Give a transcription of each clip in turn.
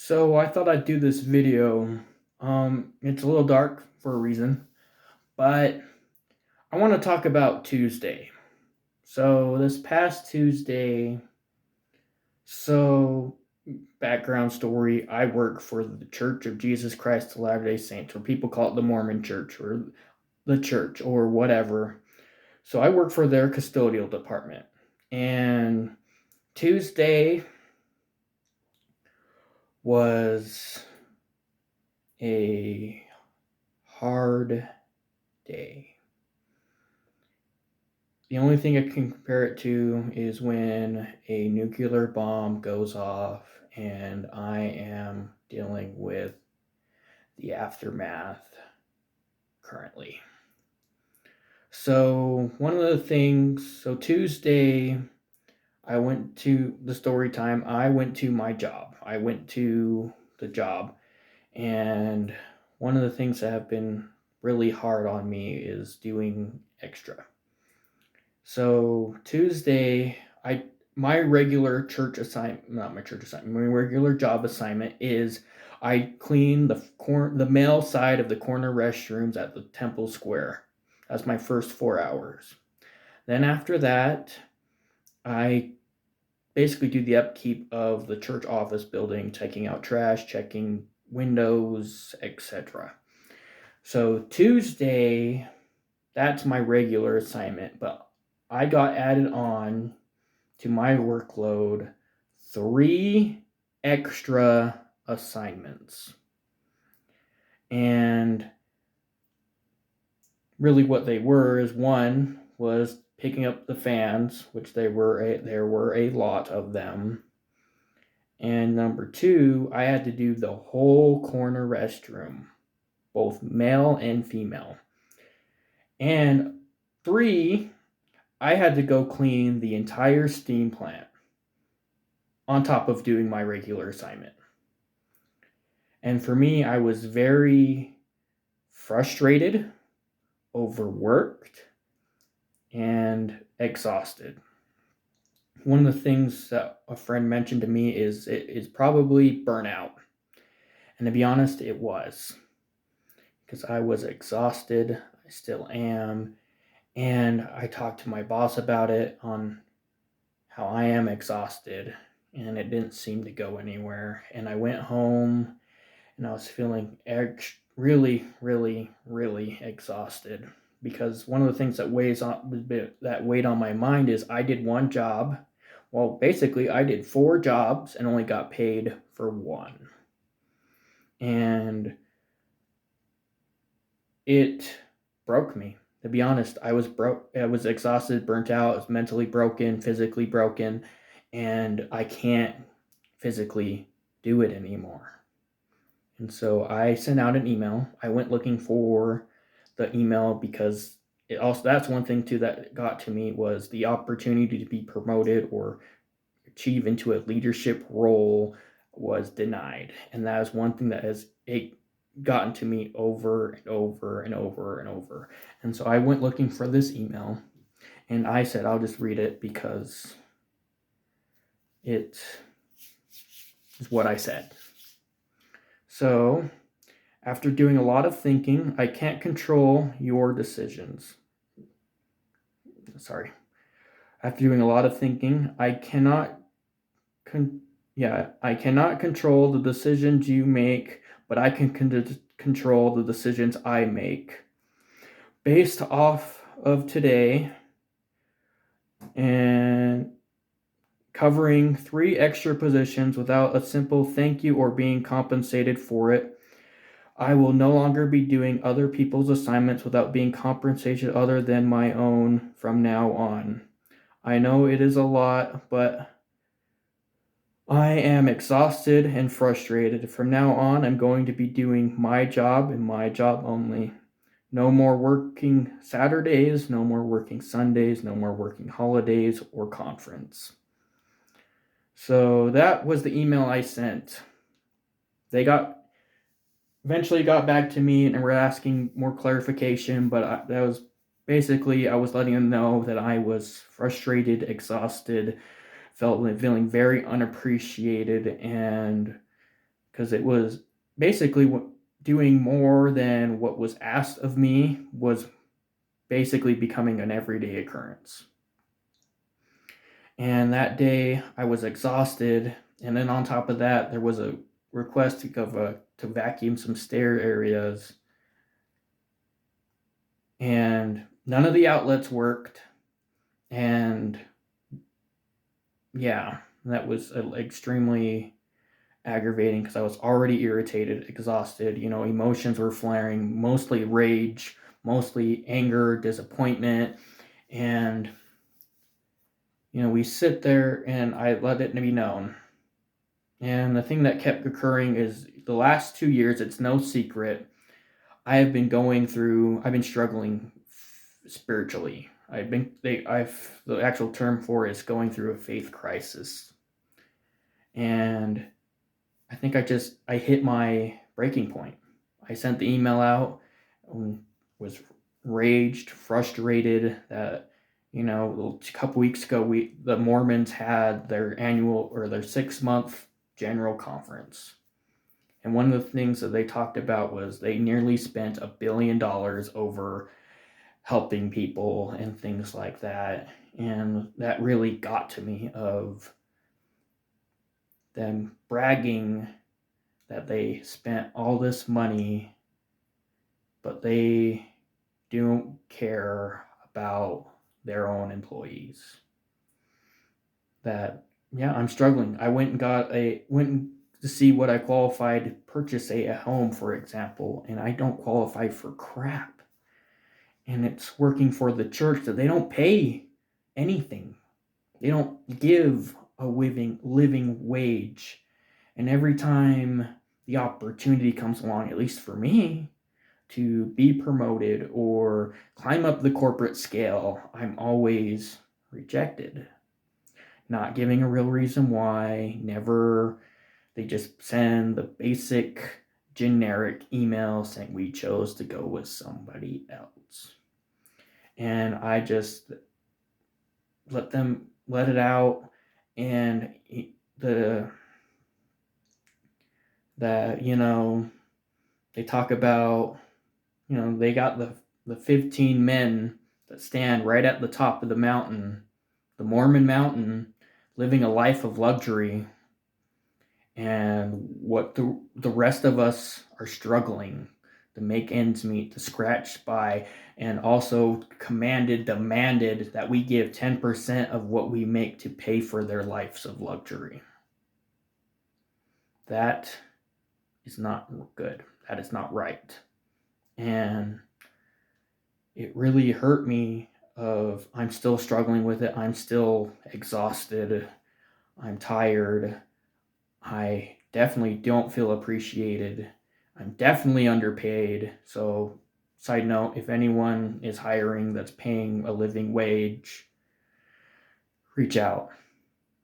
So I thought I'd do this video. It's a little dark for a reason, but I want to talk about Tuesday. So this past Tuesday, so background story, I work for the Church of Jesus Christ of Latter-day Saints, or people call it the Mormon Church or the church or whatever. So I work for their custodial department. And Tuesday was a hard day. The only thing I can compare it to is when a nuclear bomb goes off and I am dealing with the aftermath currently. So, Tuesday, I went to the story time. I went to my job. I went to the job. And one of the things that have been really hard on me is doing extra. So Tuesday, I my regular church assignment, not my church assignment, my regular job assignment is I clean the male side of the corner restrooms at the Temple Square. That's my first 4 hours. Then after that, I basically do the upkeep of the church office building, taking out trash, checking windows, etc. So Tuesday, that's my regular assignment, but I got added on to my workload 3 extra assignments. And really what they were is one was picking up the fans, which there were a lot of them. And number 2, I had to do the whole corner restroom, both male and female. And 3, I had to go clean the entire steam plant on top of doing my regular assignment. And for me, I was very frustrated, overworked, and exhausted. One of the things that a friend mentioned to me is it is probably burnout. And to be honest, it was. Because I was exhausted, I still am. And I talked to my boss about it on how I am exhausted, and it didn't seem to go anywhere. And I went home and I was feeling really, really, really exhausted because one of the things that weighed on my mind is I did one job. Well, basically, I did 4 jobs and only got paid for one, and it broke me. To be honest, I was broke. I was exhausted, burnt out. I was mentally broken, physically broken, and I can't physically do it anymore. And so I sent out an email. I went looking for the email because that's one thing too that got to me was the opportunity to be promoted or achieve into a leadership role was denied. And that is one thing that has gotten to me over and over and over and over. And so I went looking for this email and I said, I'll just read it because it is what I said. So, after doing a lot of thinking, I can't control your decisions. Sorry. After doing a lot of thinking, I cannot control the decisions you make, but I can control the decisions I make. Based off of today and covering 3 extra positions without a simple thank you or being compensated for it, I will no longer be doing other people's assignments without being compensated other than my own from now on. I know it is a lot, but I am exhausted and frustrated. From now on, I'm going to be doing my job and my job only. No more working Saturdays, no more working Sundays, no more working holidays or conference. So that was the email I sent. They eventually got back to me and were asking more clarification, but that was basically I was letting them know that I was frustrated, exhausted, feeling very unappreciated, and because it was basically doing more than what was asked of me, was basically becoming an everyday occurrence. And that day I was exhausted, and then on top of that, there was a request to vacuum some stair areas, and none of the outlets worked. And yeah, that was extremely aggravating because I was already irritated, exhausted. Emotions were flaring, mostly rage, mostly anger, disappointment. And we sit there, and I let it be known. And the thing that kept occurring is the last 2 years, it's no secret, I've been struggling spiritually. The actual term for it is going through a faith crisis. And I think I hit my breaking point. I sent the email out, was raged, frustrated that, a couple weeks ago, the Mormons had their annual or their 6-month general conference. And one of the things that they talked about was they nearly spent $1 billion over helping people and things like that. And that really got to me, of them bragging that they spent all this money, but they don't care about their own employees. That, yeah, I'm struggling. I went to see what I qualified to purchase a home, for example, and I don't qualify for crap. And it's working for the church that they don't pay anything. They don't give a living wage. And every time the opportunity comes along, at least for me, to be promoted or climb up the corporate scale, I'm always rejected. Not giving a real reason why, never. They just send the basic generic email saying we chose to go with somebody else. And I just let it out. And they talk about, they got the 15 men that stand right at the top of the mountain, the Mormon mountain, living a life of luxury, and what the rest of us are struggling to make ends meet, to scratch by, and also demanded that we give 10% of what we make to pay for their lives of luxury. That is not good. That is not right. And it really hurt me. I'm still struggling with it. I'm still exhausted. I'm tired. I definitely don't feel appreciated. I'm definitely underpaid. So, side note, if anyone is hiring that's paying a living wage, reach out,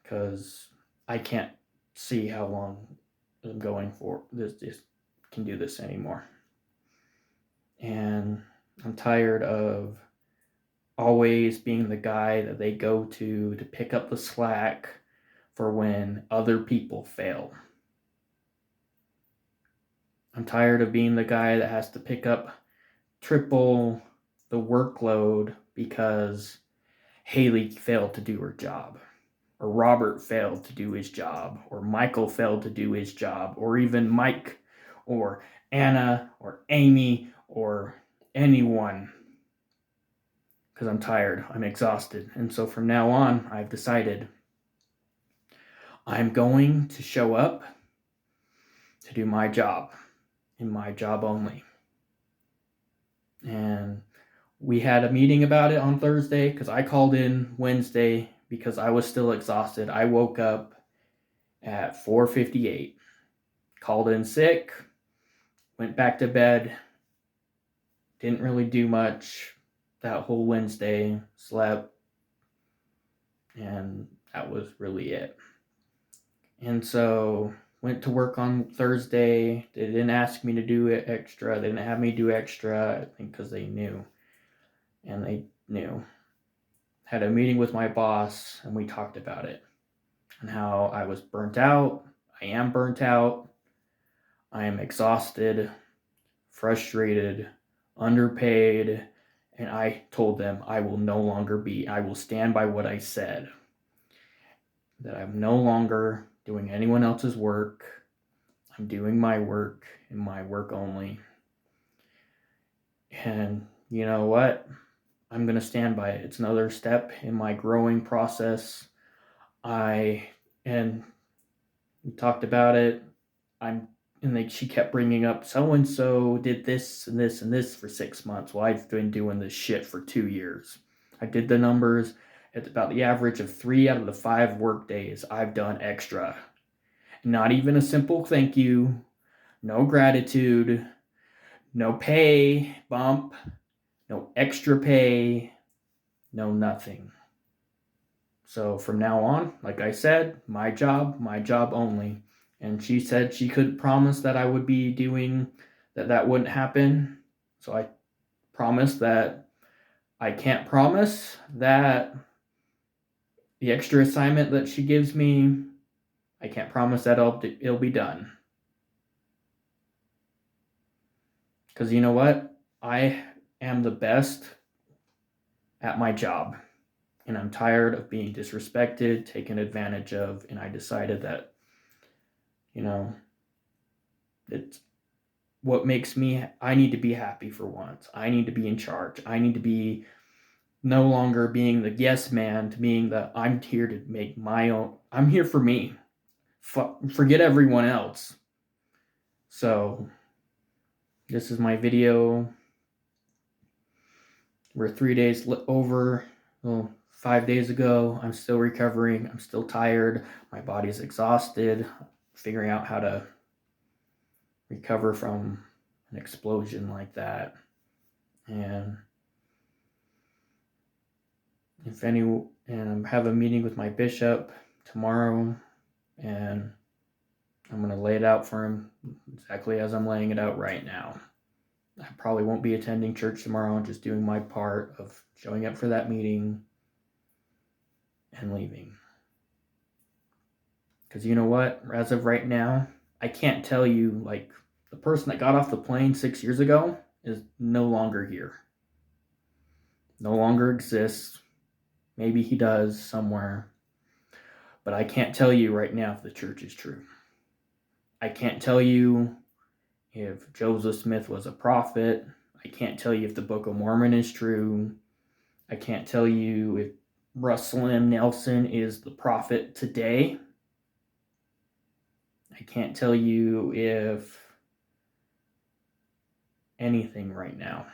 because I can't see how long I'm going for this can do this anymore. And I'm tired of always being the guy that they go to pick up the slack for when other people fail. I'm tired of being the guy that has to pick up triple the workload because Haley failed to do her job, or Robert failed to do his job, or Michael failed to do his job, or even Mike, or Anna, or Amy, or anyone. Because I'm tired, I'm exhausted. And so from now on, I've decided I'm going to show up to do my job, and my job only. And we had a meeting about it on Thursday, because I called in Wednesday because I was still exhausted. I woke up at 4:58, called in sick, went back to bed, didn't really do much that whole Wednesday, slept, and that was really it. And so went to work on Thursday. They didn't ask me to do it extra. They didn't have me do extra, I think because they knew. And they knew. Had a meeting with my boss, and we talked about it. And how I was burnt out. I am burnt out. I am exhausted, frustrated, underpaid, and I told them I will stand by what I said, that I'm no longer doing anyone else's work. I'm doing my work and my work only. And you know what? I'm going to stand by it. It's another step in my growing process. And we talked about it. She kept bringing up so and so did this and this and this for 6 months. Well, I've been doing this shit for 2 years. I did the numbers. It's about the average of 3 out of the 5 work days I've done extra. Not even a simple thank you, no gratitude, no pay bump, no extra pay, no nothing. So from now on, like I said, my job only. And she said she couldn't promise that I would be doing that wouldn't happen. So I promised that I can't promise that the extra assignment that she gives me, I can't promise that it'll be done. Because you know what? I am the best at my job. And I'm tired of being disrespected, taken advantage of, and I decided that, it's what makes me, I need to be happy for once. I need to be in charge. I need to be no longer being the yes man to being the I'm here to make my own, I'm here for me. Forget everyone else. So, this is my video. We're 3 days over. Well, 5 days ago. I'm still recovering. I'm still tired. My body's exhausted. Figuring out how to recover from an explosion like that. And I have a meeting with my bishop tomorrow, and I'm going to lay it out for him exactly as I'm laying it out right now. I probably won't be attending church tomorrow, just doing my part of showing up for that meeting and leaving. Because you know what? As of right now, I can't tell you, like, the person that got off the plane 6 years ago is no longer here. No longer exists. Maybe he does somewhere. But I can't tell you right now if the church is true. I can't tell you if Joseph Smith was a prophet. I can't tell you if the Book of Mormon is true. I can't tell you if Russell M. Nelson is the prophet today. I can't tell you if anything right now,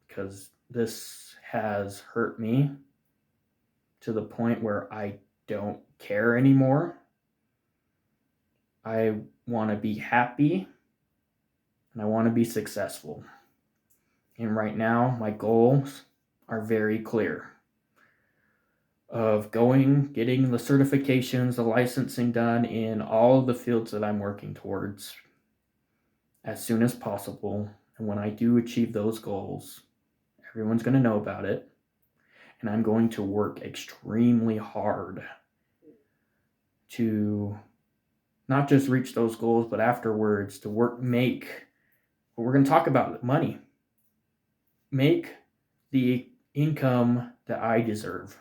because this has hurt me to the point where I don't care anymore. I want to be happy and I want to be successful. And right now, my goals are very clear. Of getting the certifications, the licensing done in all of the fields that I'm working towards as soon as possible. And when I do achieve those goals, everyone's going to know about it. And I'm going to work extremely hard to not just reach those goals, but afterwards to we're going to talk about money. Make the income that I deserve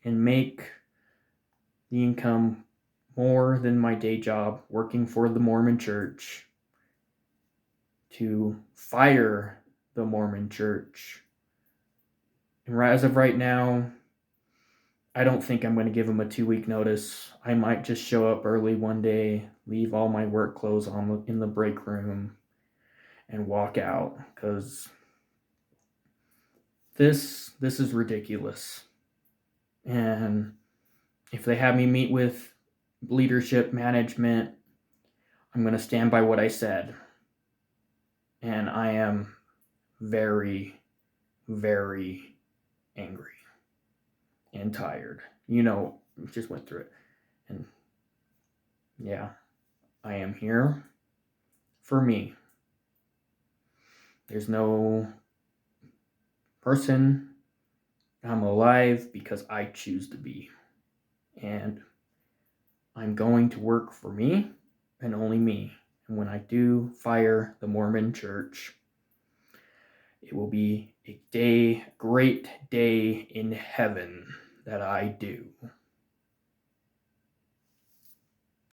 and make the income more than my day job working for the Mormon Church, to fire the Mormon Church. And as of right now, I don't think I'm going to give them a 2-week notice. I might just show up early one day, leave all my work clothes on in the break room, and walk out, because this is ridiculous. And if they have me meet with leadership, management, I'm going to stand by what I said. And I am very, very angry and tired. Just went through it. And yeah, I am here for me. There's no person. I'm alive because I choose to be. And I'm going to work for me and only me. And when I do fire the Mormon church, it will be a great day in heaven that I do.